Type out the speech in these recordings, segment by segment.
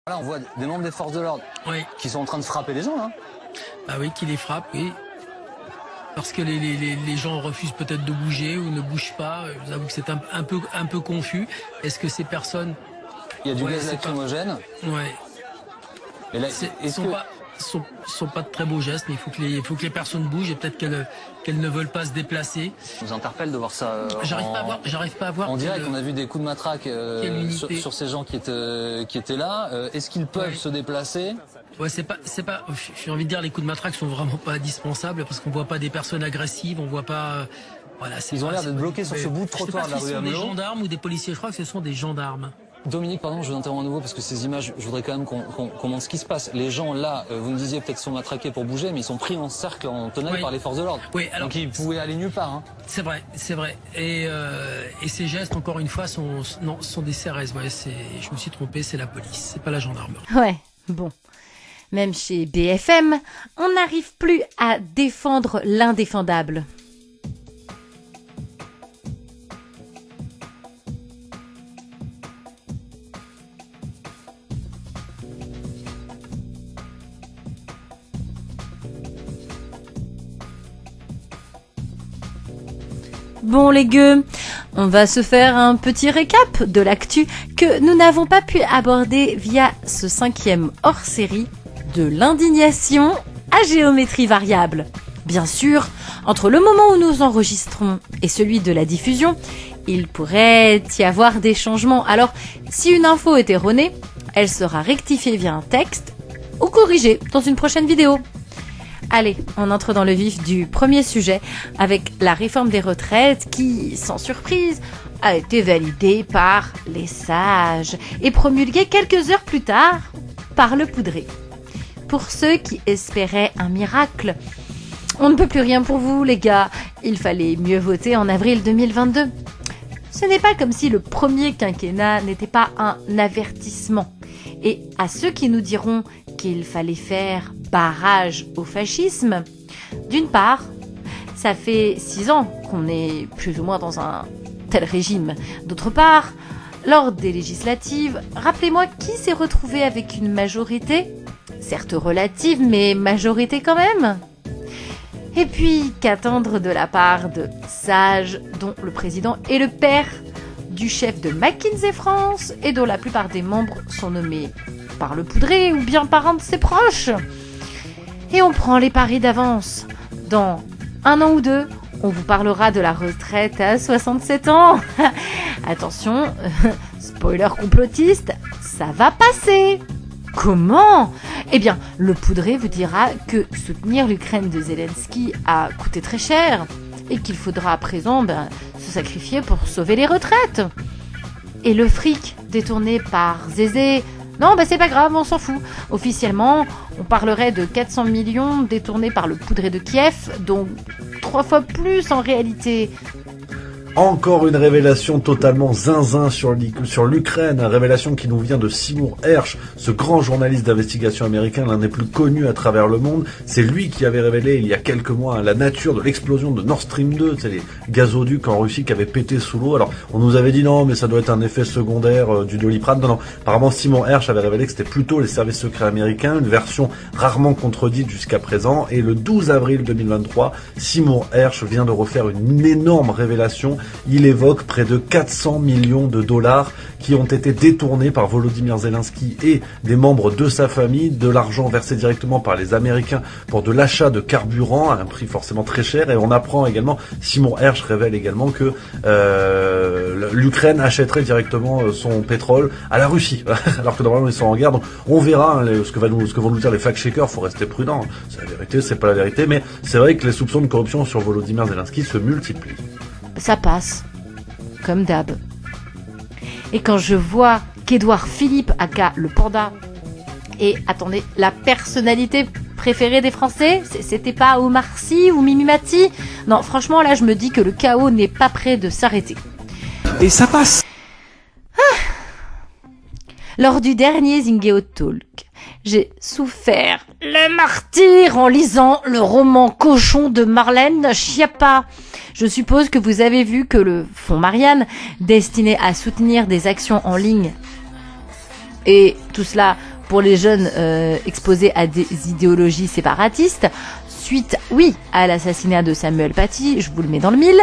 Là, on voit des membres des forces de l'ordre qui sont en train de frapper des gens, là. Bah oui, qui les frappent, oui. Parce que les gens refusent peut-être de bouger ou ne bougent pas. Je vous avoue que c'est un peu confus. Est-ce que ces personnes... Il y a du gaz lacrymogène. Ouais. Et là, sont pas de très beaux gestes, mais il faut que les personnes bougent et peut-être qu'elles ne veulent pas se déplacer. Ça nous interpelle de voir ça. J'arrive pas à voir. On dirait qu'on a vu des coups de matraque sur ces gens qui étaient là. Est-ce qu'ils peuvent se déplacer? Ouais, c'est pas. J'ai envie de dire, les coups de matraque sont vraiment pas indispensables parce qu'on voit pas des personnes agressives, on voit pas. Voilà. Ils ont l'air d'être bloqués sur ce bout de trottoir de la rue Amelot. Ce sont des gendarmes ou des policiers. Je crois que ce sont des gendarmes. Dominique, pardon, je vous interromps à nouveau parce que ces images, je voudrais quand même qu'on montre ce qui se passe. Les gens là, vous me disiez peut-être sont matraqués pour bouger, mais ils sont pris en cercle, en tenaille par les forces de l'ordre. Oui, alors, donc ils pouvaient aller nulle part. Hein. C'est vrai. Et ces gestes, encore une fois, sont des CRS. Ouais, je me suis trompé, c'est la police, c'est pas la gendarmerie. Ouais, bon. Même chez BFM, on n'arrive plus à défendre l'indéfendable. Bon les gueux, on va se faire un petit récap de l'actu que nous n'avons pas pu aborder via ce 5e hors-série de l'indignation à géométrie variable. Bien sûr, entre le moment où nous enregistrons et celui de la diffusion, il pourrait y avoir des changements. Alors, si une info est erronée, elle sera rectifiée via un texte ou corrigée dans une prochaine vidéo. Allez, on entre dans le vif du premier sujet avec la réforme des retraites qui, sans surprise, a été validée par les sages et promulguée quelques heures plus tard par le poudré. Pour ceux qui espéraient un miracle, on ne peut plus rien pour vous les gars, il fallait mieux voter en avril 2022. Ce n'est pas comme si le premier quinquennat n'était pas un avertissement. Et à ceux qui nous diront qu'il fallait faire barrage au fascisme, d'une part, ça fait 6 ans qu'on est plus ou moins dans un tel régime. D'autre part, lors des législatives, rappelez-moi qui s'est retrouvé avec une majorité, certes relative, mais majorité quand même. Et puis, qu'attendre de la part de sages dont le président est le père du chef de McKinsey France et dont la plupart des membres sont nommés par le poudré ou bien par un de ses proches. Et on prend les paris d'avance. Dans 1 an ou 2, on vous parlera de la retraite à 67 ans. Attention, spoiler complotiste, ça va passer. Comment ? Eh bien, le poudré vous dira que soutenir l'Ukraine de Zelensky a coûté très cher et qu'il faudra à présent se sacrifier pour sauver les retraites. Et le fric détourné par Zézé, non, c'est pas grave, on s'en fout. Officiellement, on parlerait de 400 millions détournés par le poudré de Kiev, donc 3 fois plus en réalité. Encore une révélation totalement zinzin sur l'Ukraine, révélation qui nous vient de Seymour Hersh, ce grand journaliste d'investigation américain, l'un des plus connus à travers le monde. C'est lui qui avait révélé il y a quelques mois la nature de l'explosion de Nord Stream 2, c'est les gazoducs en Russie qui avaient pété sous l'eau. Alors on nous avait dit non, mais ça doit être un effet secondaire du Doliprane. Non, apparemment Seymour Hersh avait révélé que c'était plutôt les services secrets américains, une version rarement contredite jusqu'à présent. Et le 12 avril 2023, Seymour Hersh vient de refaire une énorme révélation. Il évoque près de 400 millions de dollars qui ont été détournés par Volodymyr Zelensky et des membres de sa famille, de l'argent versé directement par les Américains pour de l'achat de carburant à un prix forcément très cher. Et on apprend également, Seymour Hersh révèle également que l'Ukraine achèterait directement son pétrole à la Russie, alors que normalement ils sont en guerre. Donc on verra ce que vont nous dire les fact-checkers. Faut rester prudent. C'est la vérité, c'est pas la vérité, mais c'est vrai que les soupçons de corruption sur Volodymyr Zelensky se multiplient. Ça passe, comme d'hab. Et quand je vois qu'Édouard Philippe, aka le panda, et attendez, la personnalité préférée des Français, c'était pas Omar Sy ou Mimi Mati. Non, franchement, là, je me dis que le chaos n'est pas prêt de s'arrêter. Et ça passe. Lors du dernier Zingeo Talk, j'ai souffert le martyre en lisant le roman cochon de Marlène Schiappa. Je suppose que vous avez vu que le Fonds Marianne, destiné à soutenir des actions en ligne, et tout cela pour les jeunes exposés à des idéologies séparatistes, suite, oui, à l'assassinat de Samuel Paty, je vous le mets dans le mille,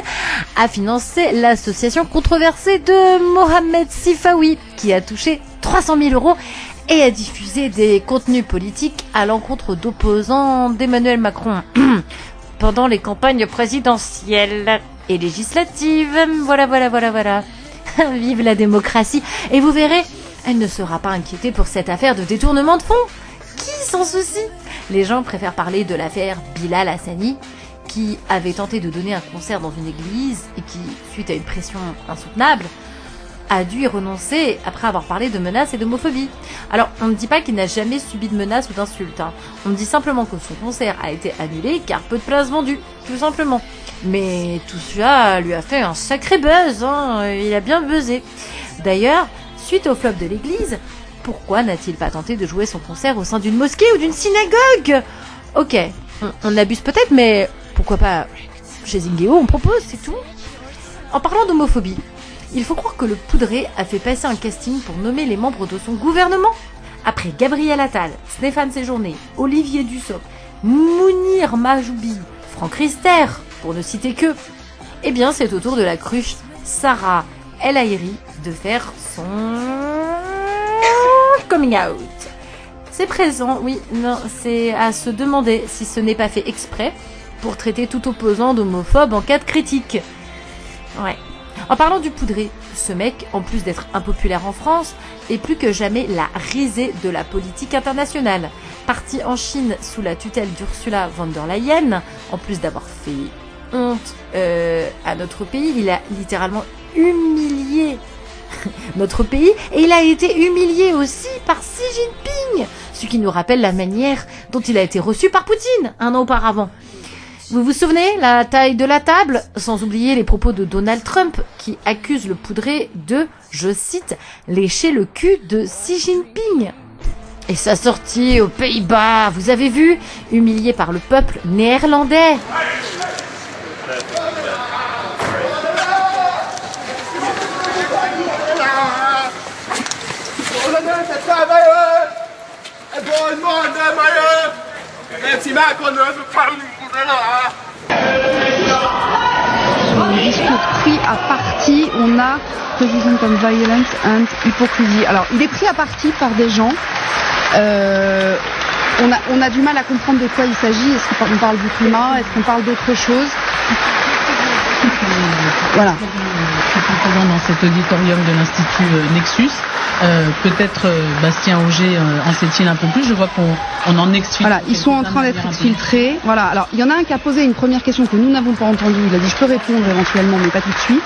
a financé l'association controversée de Mohamed Sifawi, qui a touché 300 000 euros et a diffusé des contenus politiques à l'encontre d'opposants d'Emmanuel Macron pendant les campagnes présidentielles et législatives. Voilà. Vive la démocratie. Et vous verrez, elle ne sera pas inquiétée pour cette affaire de détournement de fonds. Qui s'en soucie? Les gens préfèrent parler de l'affaire Bilal Hassani, qui avait tenté de donner un concert dans une église et qui, suite à une pression insoutenable, a dû y renoncer après avoir parlé de menaces et d'homophobie. Alors, on ne dit pas qu'il n'a jamais subi de menaces ou d'insultes. On dit simplement que son concert a été annulé car peu de places vendues, tout simplement. Mais tout cela lui a fait un sacré buzz, il a bien buzzé. D'ailleurs, suite au flop de l'église, pourquoi n'a-t-il pas tenté de jouer son concert au sein d'une mosquée ou d'une synagogue? Ok, on abuse peut-être, mais pourquoi pas chez Zingeo, on propose, c'est tout. En parlant d'homophobie, il faut croire que le Poudré a fait passer un casting pour nommer les membres de son gouvernement. Après Gabriel Attal, Stéphane Séjourné, Olivier Dussopt, Mounir Mahjoubi, Franck Rister, pour ne citer que, eh bien c'est au tour de la cruche Sarah El Haïry de faire son coming out. C'est présent, oui, non, c'est à se demander si ce n'est pas fait exprès pour traiter tout opposant d'homophobe en cas de critique. Ouais. En parlant du Poudré, ce mec, en plus d'être impopulaire en France, est plus que jamais la risée de la politique internationale. Parti en Chine sous la tutelle d'Ursula von der Leyen, en plus d'avoir fait honte à notre pays, il a littéralement humilié notre pays, et il a été humilié aussi par Xi Jinping, ce qui nous rappelle la manière dont il a été reçu par Poutine un an auparavant. Vous vous souvenez, la taille de la table, sans oublier les propos de Donald Trump qui accuse le Poudré de, je cite, lécher le cul de Xi Jinping. Et sa sortie aux Pays-Bas, vous avez vu, humilié par le peuple néerlandais. Sur le discours pris à partie, on a President on Violence and Hypocrisy. Alors, il est pris à partie par des gens. On a du mal à comprendre de quoi il s'agit. Est-ce qu'on parle du climat? Est-ce qu'on parle d'autre chose? Voilà. Je suis dans cet auditorium de l'Institut Nexus. Peut-être Bastien Auger en sait-il un peu plus. Je vois qu'on en exfiltre. Voilà, ils sont en train d'être exfiltrés. Voilà, alors il y en a un qui a posé une première question que nous n'avons pas entendue. Il a dit je peux répondre éventuellement, mais pas tout de suite.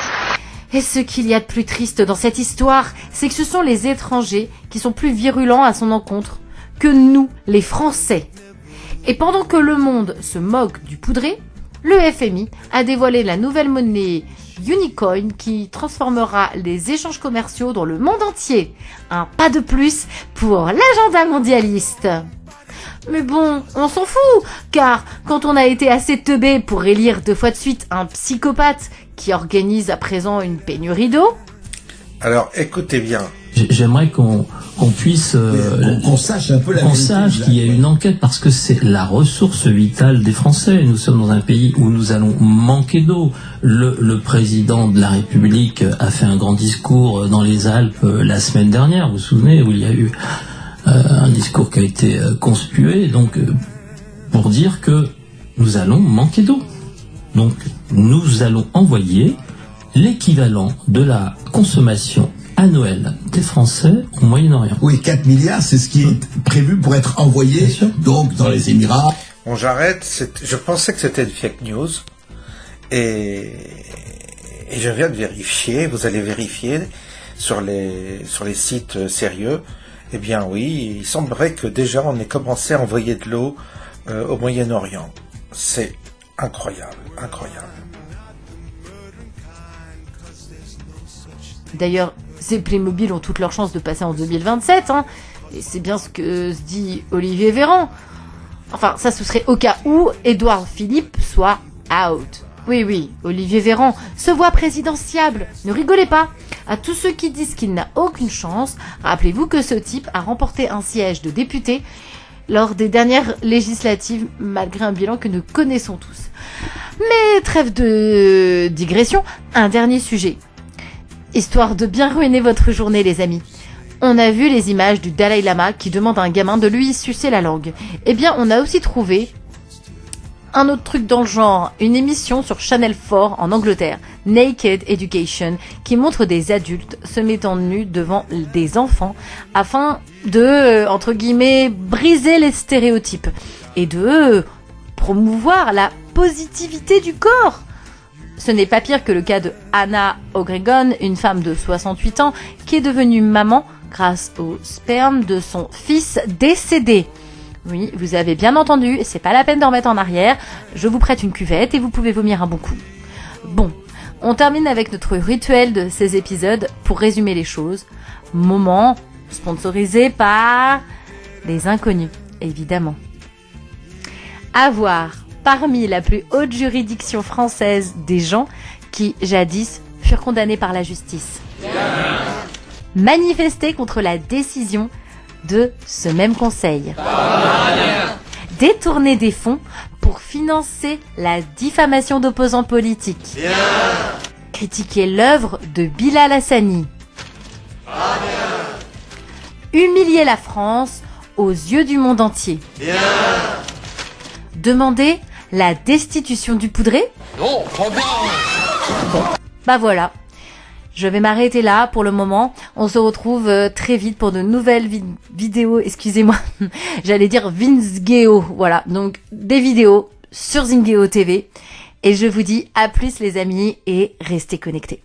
Et ce qu'il y a de plus triste dans cette histoire, c'est que ce sont les étrangers qui sont plus virulents à son encontre que nous, les Français. Et pendant que le monde se moque du Poudré, le FMI a dévoilé la nouvelle monnaie Unicoin qui transformera les échanges commerciaux dans le monde entier. Un pas de plus pour l'agenda mondialiste. Mais bon, on s'en fout, car quand on a été assez teubé pour élire 2 fois de suite un psychopathe qui organise à présent une pénurie d'eau... Alors, écoutez bien. J'aimerais qu'on puisse qu'on sache un peu la qu'on sache qu'il y a une enquête parce que c'est la ressource vitale des Français. Nous sommes dans un pays où nous allons manquer d'eau. Le président de la République a fait un grand discours dans les Alpes la semaine dernière, vous vous souvenez, où il y a eu un discours qui a été conspué, donc pour dire que nous allons manquer d'eau. Donc nous allons envoyer l'équivalent de la consommation à Noël des Français au Moyen-Orient. Oui, 4 milliards, c'est ce qui est prévu pour être envoyé donc dans les Émirats. Bon, j'arrête. Je pensais que c'était une fake news. Et je viens de vérifier. Vous allez vérifier sur les sites sérieux. Eh bien oui, il semblerait que déjà on ait commencé à envoyer de l'eau au Moyen-Orient. C'est incroyable, incroyable. D'ailleurs, ces Playmobil ont toutes leurs chances de passer en 2027, hein. Et c'est bien ce que se dit Olivier Véran. Enfin, ça ce serait au cas où Édouard Philippe soit out. Oui, Olivier Véran se voit présidentiable. Ne rigolez pas. À tous ceux qui disent qu'il n'a aucune chance, rappelez-vous que ce type a remporté un siège de député lors des dernières législatives, malgré un bilan que nous connaissons tous. Mais trêve de digression, un dernier sujet. Histoire de bien ruiner votre journée, les amis. On a vu les images du Dalai Lama qui demande à un gamin de lui sucer la langue. Eh bien, on a aussi trouvé un autre truc dans le genre, une émission sur Channel 4 en Angleterre, Naked Education, qui montre des adultes se mettant nus devant des enfants afin de, entre guillemets, briser les stéréotypes et de promouvoir la positivité du corps. Ce n'est pas pire que le cas de Anna O'Gregan, une femme de 68 ans qui est devenue maman grâce au sperme de son fils décédé. Oui, vous avez bien entendu, c'est pas la peine de remettre en arrière. Je vous prête une cuvette et vous pouvez vomir un bon coup. Bon, on termine avec notre rituel de ces épisodes pour résumer les choses. Moment sponsorisé par les inconnus, évidemment. À voir parmi la plus haute juridiction française des gens qui, jadis, furent condamnés par la justice. Manifester contre la décision de ce même conseil. Détourner des fonds pour financer la diffamation d'opposants politiques. Critiquer l'œuvre de Bilal Hassani. Humilier la France aux yeux du monde entier. Demander la destitution du Poudré. Non, pas bien. Bon, bah voilà. Je vais m'arrêter là pour le moment. On se retrouve très vite pour de nouvelles vidéos. Excusez-moi, j'allais dire Vinsgeo. Voilà, donc des vidéos sur Zingeo TV. Et je vous dis à plus les amis et restez connectés.